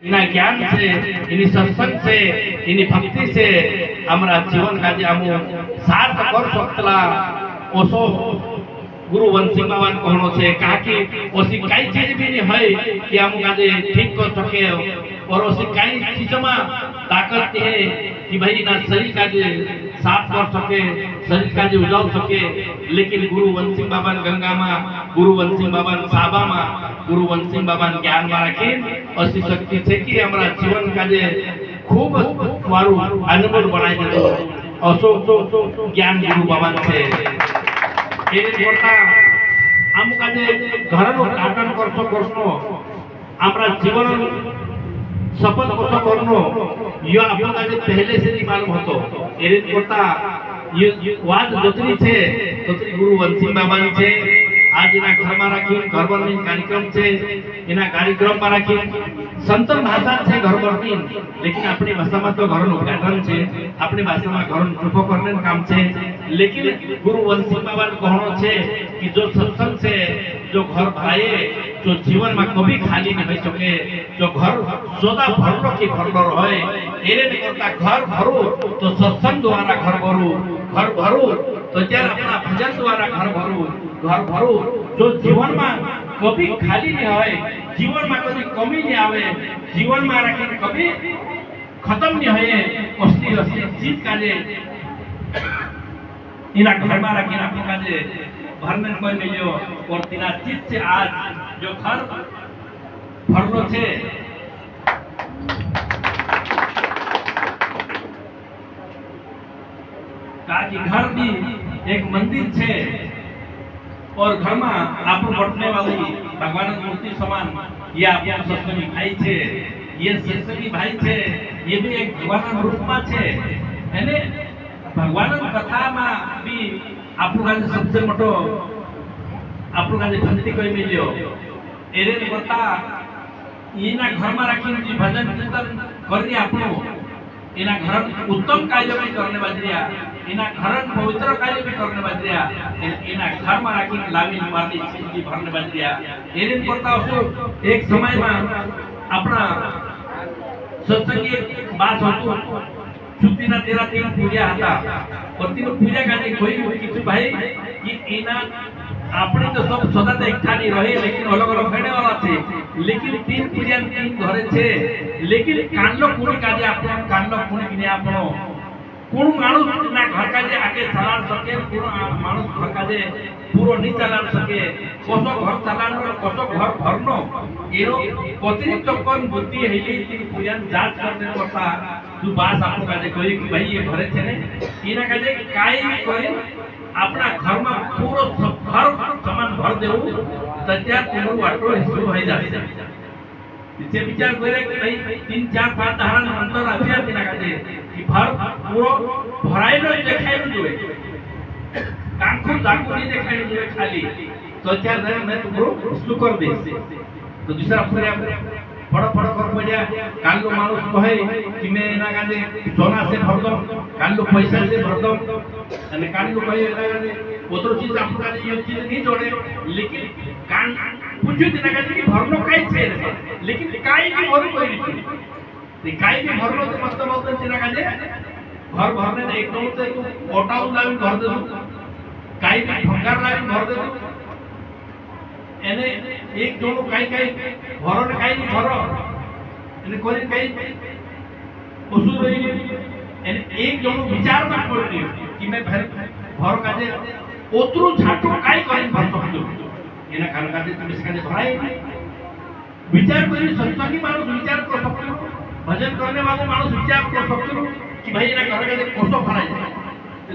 इना ज्ञान से, इनी सत्संग से, इनी भक्ति से हमारा जीवन का जे हमू सार्थ कर सकतला ओसो गुरु वंशी बाबान कहनो छे काकी ओसी काई चीज भी नहीं है कि हम काजे ठीक कर सके और ओसी काई चीज में ताकत है कि भाई ना शरीर का जे साफ कर सके, शरीर का जे उजाड़ सके। लेकिन गुरु वंशी बाबान गंगा में, गुरु वंशी बाबान साबा में, गुरु वंशी बाबान ज्ञान में राखीन ओसी शक्ति छे कि हमारा जीवन का जे खूब मारू अनुभव बनाई देतो असो ज्ञान गुरु बाबान छे। एने करता आम काजे घरनो काटन करतो करनो हमरा जीवन सफल कसो करनो यो आपन काजे पहले से ही मालूम होतो। एने करता ये वाद जोतरी छे जोतरी गुरु वंशी बाबानी छे। आज एना घर में राखी घर बरनी कार्यक्रम छे, एना कार्यक्रम में राखी संतन भाषा छे घर बरनी, लेकिन अपनी भाषा में तो घरनो उद्घाटन छे, अपनी भाषा में घरनो चुपो करने काम छे। लेकिन गुरु वंशी बाबा कहनो छे कि जो सत्संग से जो घर भराए जो जीवन में कभी खाली नहीं हो सके, जो घर सदा भरलो की भरलो रहे। एने करता घर भरो तो सत्संग द्वारा घर भरो, घर भरो तो त्यार अपना भजन द्वारा घर भरो, घर भरो जो जीवन में कभी खाली नहीं होए, जीवन में कभी कमी नहीं आवे, जीवन में राखी कभी खत्म नहीं होए। असली असली चीज का जे इना घर में राखी आपको का जे भरने कोई मिलियो और तिना चीज से आज जो घर भरलो छे ताकि घर भी एक मंदिर छे और घर में आप बढ़ने वाली भगवान की मूर्ति समान ये आपका सत्संगी भाई छे, ये सत्संगी भाई छे, ये भी एक भगवान रूप में छे। यानी भगवान कथा में भी आपको का सबसे मोटो आपको का भक्ति कोई मिलियो। एरे करता इना घर में राखी भजन कीर्तन करी आपनो इना घर उत्तम कार्य भी करने बजरिया, इना घर पवित्र कार्य भी करने बजरिया, इना घर में राखी लावी मारनी चीज भरने बजरिया। एने करता उसको एक समय में अपना सत्संगी बात होतो छुट्टीना 13 पूजा था और तीन पूजा काजे कोई किछु भाई कि इना આપણે તો सब સદા એકઠા नहीं रहे, लेकिन अलग अलग खेने वाला छे। लेकिन 3 पूजा 3 घरे छे, लेकिन कांडलो कुणी काजे आपनो कांडलो कुणी किने आपनो कोण माणूस ना घर काजे आगे चलाड़ सके, कोण माणूस घर काजे पूरो नहीं चलाड़ सके, कसो घर चलाड़नो कसो घर भरनो एनो अतिरिक्त कोन बुद्धि हेली तीन पूजा जांच करने पड़ता। तू बात आपको काजे कोई कि भाई ये घरे छे ने इना काजे काई भी करे अपना घर में पूरो घर सामान भर देऊ तो त्या पूरो वाटो हिस्सो होई जाए। इसे विचार करे कि भाई 3 4 5 धारण अंतर आव्या तिना काजे कि भर पूरो भरायलो देखायलो जोए, कांखो जाको नहीं देखायलो जोए खाली तो त्या मैं तुमरो हिस्सो कर दे। तो दूसरा फरे फड़ कर पड़िया कालो मानुस कहे कि मैं एना काजे सोना से भर दो, कालो पैसा से भर दो, અને કાનલો કઈ એના ઓતરો ચીજ આપકા જે ચીજ નહીં જોડે। लेकिन कान पूछ्यो તેના કાજે કે ભરનો કાઈ છે ને, लेकिन કાઈ भी ભરો કોઈ નથી તે કાઈ भी ભરનો તો મતલબ આવતો તેના કાજે घर भरने एक नो तो तू ओटाऊ लावी भर दे, काई भी भंगार लावी भर दे एने एक दोनो काई काई भरो ने काई नहीं भरो एने कोई काई ओसु रही एने एक दोनो विचार में पड़ लियो कि मैं भर काजे ओतरो झाटो काई करी भर सकतो एना कारण काजे तुम इसका जे भराई विचार करी सत्संगी मानुस विचार कर सकतो, भजन करने वाले मानुस विचार कर सकतो कि भाई एना घर काजे कोसो भराई जाए।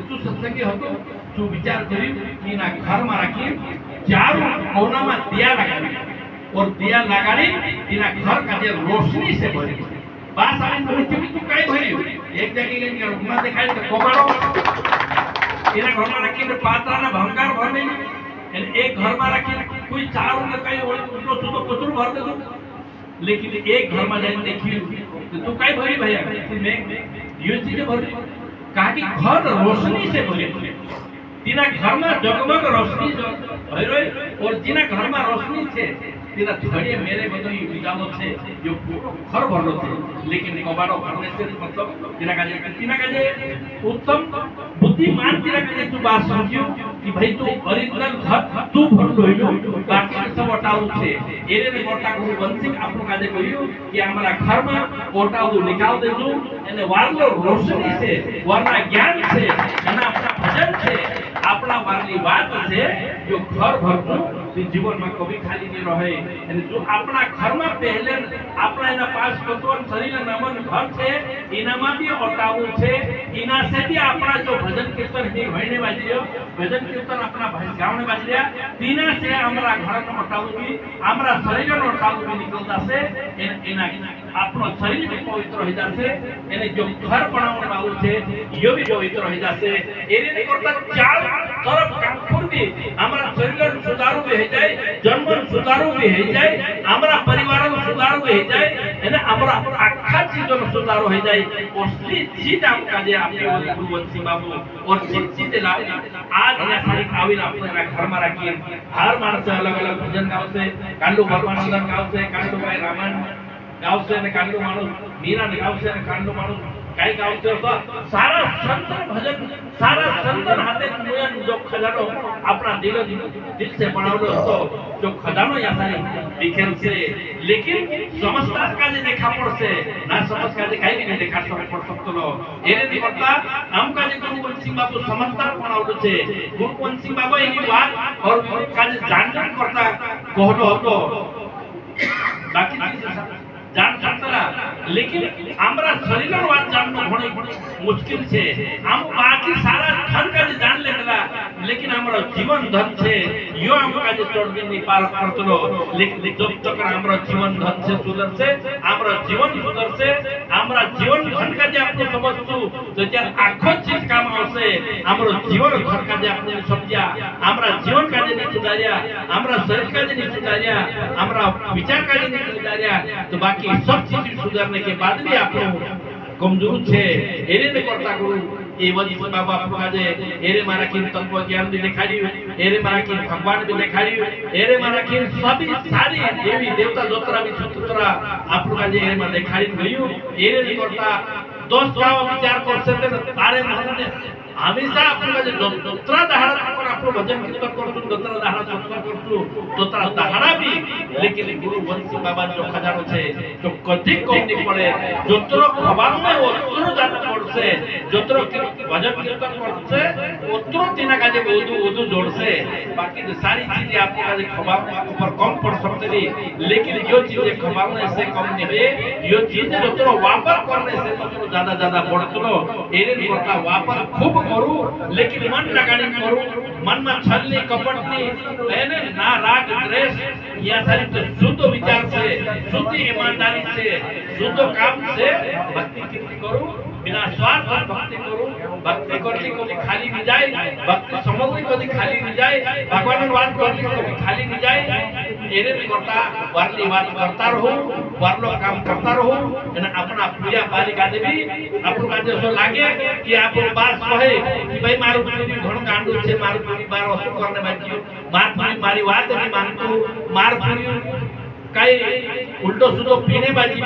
तू सत्संगी हतो तू विचार करी कि ना घर में राखी चारों कोना में दिया लगावी और दिया लगाड़ी इना घर काजे रोशनी से भरी। बात आई बोलती कि तू काई भरी एक जगह गई रूमा दिखाई तो कोबाड़ो इना घर में राखी पात्रा ना भंगार भर नहीं एंड एक घर में राखी कोई चारों में कई उल्टो सुतो कुचरू भर दे। लेकिन एक घर में जाए देखी तो तू काई भरी भैया मैं ये चीज भरी कहा कि घर रोशनी से भरी तीना घर में जगमग रोशनी भरी और जिना घर में रोशनी छे तेरा थोड़े मेरे બધો વિચારો છે જો ખર ભરલો છે લેકિન કબાડો ભરને से मतलब तेरा काजे उत्तम बुद्धिमान तेरा काजे तू बात समझियो कि भाई तू ओरिजिनल घर तू भरलो लो बाकी सब हटाऊ छे एरे ने मोटा को वंशिक आपनो काजे कहयो कि हमारा घर में ओटाऊ निकाल देजो અને વારલો રોશની છે વારના જ્ઞાન છે અને આપણા ભજન છે આપણા વારની વાત છે જો ઘર ભરતું जीवन में कभी खाली नहीं रहे અને જો આપણા ઘરમાં પહેલે આપણા એના પાંચ તત્વન શરીર નમન ઘર છે એનામાં બી ઓટાવું છે એના से भी આપણા જો ભજન કીર્તન ની હોઈને બાજીયો ભજન કીર્તન આપણા ભાઈ ગાવને બાજીયા तीना से हमरा ઘરનો ઓટાવું બી हमरा શરીરનો ઓટાવું બી નીકળતા છે એના આપણો શરીર બી પવિત્ર થઈ જશે એને જો ઘર બનાવવાનું આવું છે યો બી પવિત્ર થઈ જશે એને કરતા ચાર तरफ કામપુર બી हमरा શરીર સુધારું બી जाए जन्मन सुधारू भी है जाए हमरा परिवार में सुधारू भी है जाए है ना हमरा आखा चीजों में सुधारू है जाए असली चीज आपका जे आपके गुरुवंशी बाबू और चीज लावे आज या खाली आविन अपने घर में रखिए हर मानस अलग-अलग भजन गावसे कांडू परमानंद गावसे कांडू भाई रामायण गावसे ने कांडू मानुस मीरा ने गावसे ने कांडू मानुस काई गावसे तो सारा संतन भजन सारा संतन हाथे नयन जो खजानो अपना दिल से बनावलो तो जो खजानो यासारी दिखेल से लेकिन समझदार का जे देखा पड़ से ना समझ का जे काई नहीं देखा पड़ सकतो लो एने दी करता हम का जे गुरुवंशी बाबू समझदार बनावलो छे गुरुवंशी बाबू एनी बात और का जे जान करता कहलो हतो बाकी जान सकता लेकिन हमरा शरीरन बात जाननो घणी मुश्किल छे हम बाकी सारा धन का जान लेला लेकिन हमरा जीवन धन छे यो हम का तोड़बी नहीं पार करतलो लेकिन जब तक हमरा जीवन धन से सुधर से हमरा जीवन सुधर से हमरा जीवन धन का जे आपने समझतु तो जे आखो चीज काम आवसे हमरा जीवन धन का जे आपने समझया हमरा जीवन का जे नहीं सुधारिया हमरा शरीर का जे नहीं सुधारिया हमरा विचार का जे नहीं सुधारिया तो बाकी सब चीज सुधारने के बाद भी आपको कमजोर छे एरे ने करता गुरु ए वजी बाबा आपको जे एरे मारा की तत्व ज्ञान भी दिखाड़ी एरे मारा की भगवान भी दिखाड़ी एरे मारा की सभी सारी देवी देवता जोतरा भी छतरा आपको जे एरे में दिखाड़ी गयो एरे ने करता दोस्त का विचार करसे तारे महाराज हमेशा आपको जे दोतरा दहाड़ा पर आपको भजन कीर्तन करतु दोतरा दहाड़ा सत्संग करतु दोतरा दहाड़ा भी लेकिन गुरु वंशी बाबा जो खजानो छे जो कदी कम नहीं पड़े जोतरो खबार में ओतरो जाना पड़से जोतरो भजन कीर्तन करसे ओतरो तीना काजे ओदू जोड़से बाकी जो सारी चीजें आपको काजे खबार ऊपर कम पड़ सकते नहीं लेकिन जो चीजें खबार में से कम नहीं है यो चीजें जोतरो वापर करने से जोतरो ज्यादा बढ़तलो एरे करता वापर खूब करू लेकिन मन लगानी करू मन में छलनी कपटनी एने ना राग द्वेष या सारी तो शुद्ध विचार से शुद्ध ईमानदारी से शुद्ध काम से भक्ति कीर्ति करू बिना स्वार्थ भक्ति करू भक्ति करती कभी खाली नहीं जाए भक्ति समझती कभी खाली नहीं जाए भगवान बात करती कभी खाली नहीं जाए एने भी करता वारली बात करता रहो वारलो काम करता रहो एने अपना पूजा पाली काजे भी आपको काजे सो लागे कि आपको बात कहे कि भाई मारू पूरी घण कांडू छे मारू पूरी बार वस्तु करने बाजियो मारी बात नहीं मानतो मार पूरी काई उल्टो सुधो पीने बाजी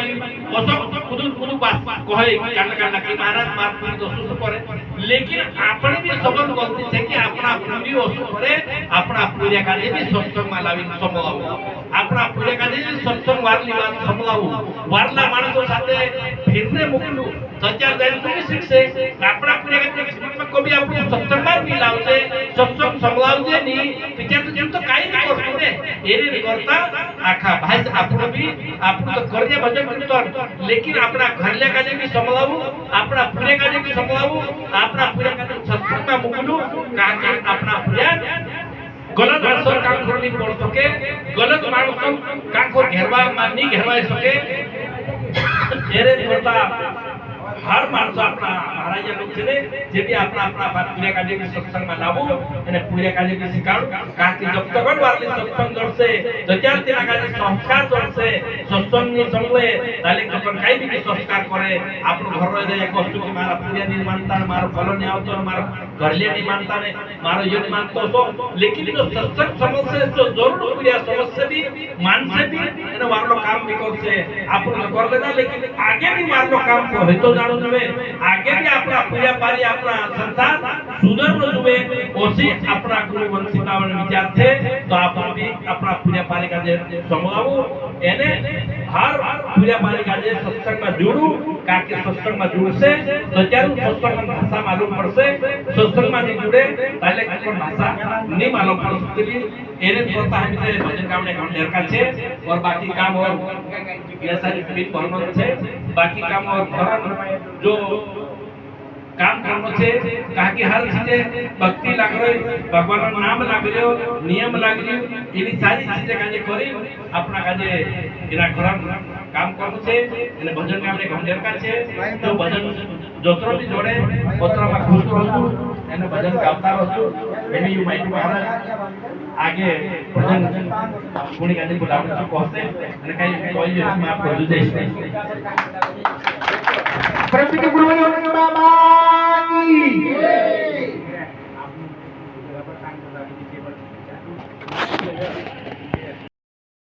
ओसो खुद बात कहे कांड की महाराज मार पूरी दोस्तों से करे लेकिन आपने भी सबन गलती है कि अपना पूरी वस्तु करे अपना पूजा काजे भी सत्संग में लावी संभलावो अपना पूजा काजे भी सत्संग वारली बात संभलावो वारला माणसों साथे फिरने मोकलू सच्चा जाय तो शिक्षे अपना पूजा काजे में कभी आपको सत्संग में भी लावते सत्संग संभलावजे नहीं विचार तो काई नहीं करते एरे करता आखा भाई आपको भी आपको तो करने भजन कीर्तन लेकिन अपना घरले काजे भी संभलावो अपना पूरे काजे भी संभलावो अपना पूरे काजे सत्संग में मोकलू काके अपना पूजा गलत मानसर काम करनी पड़ सके गलत मानसर काम को घेरवा मानी घेरवा सके एरे करता હર માણસો આપણા મહારાજા લોકો છે ને જે બી આપણા પૂર્યા કાજે સત્સંગમાં લાવો અને પૂર્યા કાજે શીખવાડું કારણ કે જબ તક વારલી સત્સંગ દોડશે તો ત્યાં તેના કાજે સંસ્કાર દોડશે સત્સંગની સંગલે તાલે કપન કાઈ બી સંસ્કાર કરે આપણું ઘર રહે એક વસ્તુ કે મારા પૂર્યાની માનતા મારો ફલો ને આવતો મારો ઘરલેની માનતા ને મારો યન માનતો તો લેકિન જો સત્સંગ સમજશે તો જરૂર પૂર્યા સમજશે બી માનશે બી અને વારલો કામ બી કરશે આપણું ઘર લેતા લેકિન આગે બી વારલો કામ હોય તો જાણો જોવે આગે બી આપણા પૂર્યા પારી આપણા સંસાર સુધરનો જોવે ઓછી આપણા ગુરુ વંશિતાવન વિચાર છે તો આપણે બી આપણા પૂર્યા પારી કાજે સમજાવું એને હર પૂર્યા પારી કાજે સત્સંગમાં જોડું કારણ કે સત્સંગમાં જોડશે તો ત્યારે સત્સંગમાં ભાષા માલુમ પડશે સત્સંગમાં નહીં જોડે એટલે કોઈ ભાષા નહીં માલુમ પડશે એને પોતા હે ભજન કામને ઘણ દરકાર છે और बाकी काम और ये सारी भी परमत છે बाकी काम और भरण जो काम करनो છે કારણ કે હર ચીજે ભક્તિ લાગ રહી ભગવાનનું નામ લાગ રહ્યો નિયમ લાગ રહ્યો એની સારી ચીજે કાજે કરી આપણા કાજે એના ઘર કામ કરવું છે અને ભજન કામને ઘણ દરકાર છે જો ભજન જોતરો બી જોડે પોતરામાં ખુશ રહું એને ભજન ગાતા રહું એની યુ માઈટ મહારાજ आगे भजन कोणी काजे बोलावणे तो पहुंचे અને કઈ કોઈ માં આપ બધું દેશ પ્રતિક ગુરુવંદન બાબાની જય